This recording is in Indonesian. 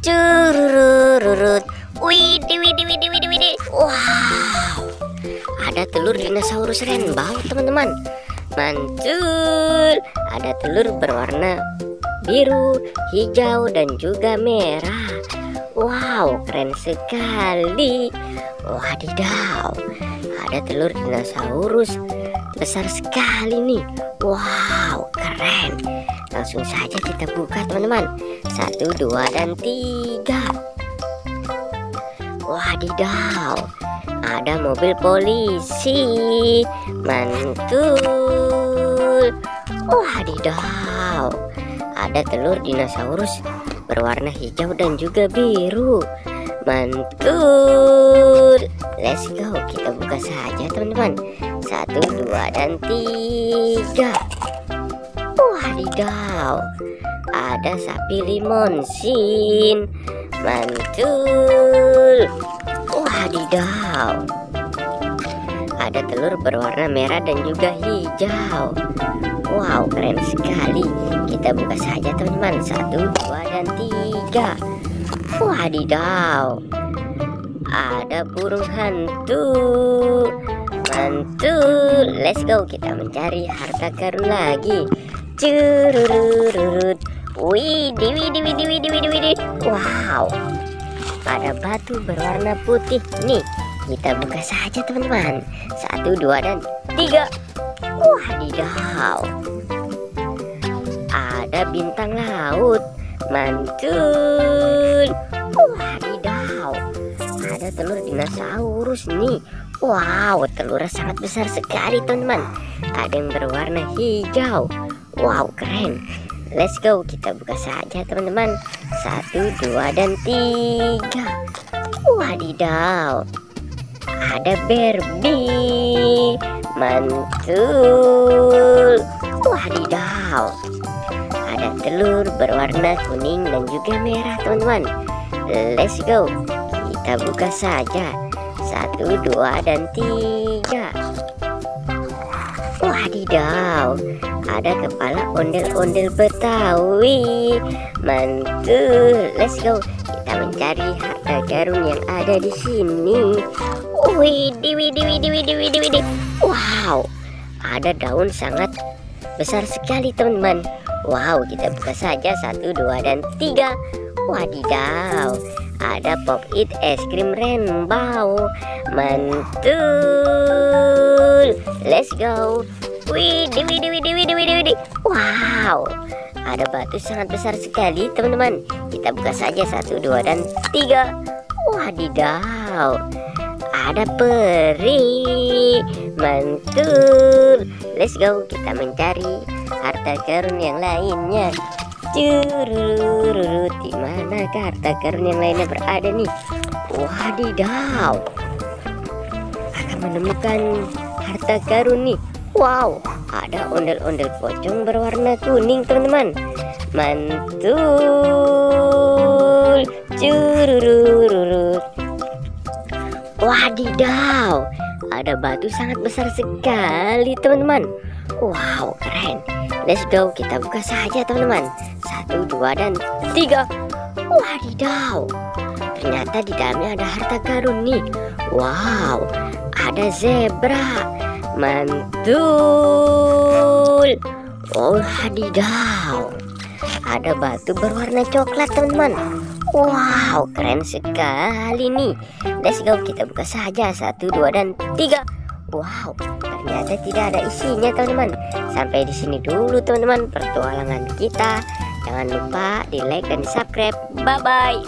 Cururururut. Widih, widih, widih, widih, widih. Wow, ada telur dinosaurus rainbow, teman-teman. Mantul. Ada telur berwarna biru, hijau, dan juga merah. Wow, keren sekali. Wadidaw, ada telur dinosaurus besar sekali nih. Wow, keren. Langsung saja kita buka, teman-teman. 1, 2, dan 3. Wadidaw, ada mobil polisi. Mantul. Wadidaw, ada telur dinosaurus berwarna hijau dan juga biru. Mantul. Let's go, kita buka saja, teman-teman. 1, 2, dan 3. Wadidaw, ada sapi limonsin. Mantul. Wadidaw, ada telur berwarna merah dan juga hijau. Wow, keren sekali. Kita buka saja, teman-teman. 1, 2, dan 3. Wadidaw, ada burung hantu. Mantul. Let's go, kita mencari harta karun lagi. Cururururut. Widih, widih, widih, widih, widih, widih. Wow, ada batu berwarna putih nih. Kita buka saja, teman-teman. 1, 2, dan 3. Wadidaw, ada bintang laut. Mantul. Wadidaw, ada telur dinosaurus nih. Wow, telurnya sangat besar sekali, teman-teman. Ada yang berwarna hijau. Wow, keren. Let's go, kita buka saja, teman-teman. 1, 2, dan 3. Wadidaw, ada Barbie. Mantul. Wadidaw, ada telur berwarna kuning dan juga merah, teman-teman. Let's go, kita buka saja. 1, 2, dan 3. Wadidaw, ada kepala ondel-ondel Betawi. Mantul. Let's go, kita mencari harta karun yang ada di sini. Widih, widih, widih, widih, widih, widih. Wow, ada daun sangat besar sekali, teman-teman. Wow, kita buka saja. 1, 2, dan 3. Wadidaw, ada pop it es krim rainbow. Mantul. Let's go. Widih, widih, widih, widih, widih, widih. Wow, ada batu sangat besar sekali, teman-teman. Kita buka saja. 1, 2, dan 3. Wadidaw, ada peri. Mantul. Let's go, kita mencari harta karun yang lainnya. Curururut. Di mana harta karun yang lainnya berada nih? Wadidaw, akan menemukan harta karun nih. Wow, ada ondel-ondel pocong berwarna kuning, teman-teman. Mantul. Curururut. Wadidaw, ada batu sangat besar sekali, teman-teman. Wow, keren. Let's go, kita buka saja, teman-teman. 1, 2, dan 3. Wadidaw, ternyata di dalamnya ada harta karun nih. Wow, ada zebra. Mantul. Oh, wadidaw, ada batu berwarna coklat, teman-teman. Wow, keren sekali nih. Let's go, kita buka saja. 1, 2, dan 3. Wow, ternyata tidak ada isinya, teman-teman. Sampai di sini dulu, teman-teman, pertualangan kita. Jangan lupa di like dan di subscribe. Bye bye.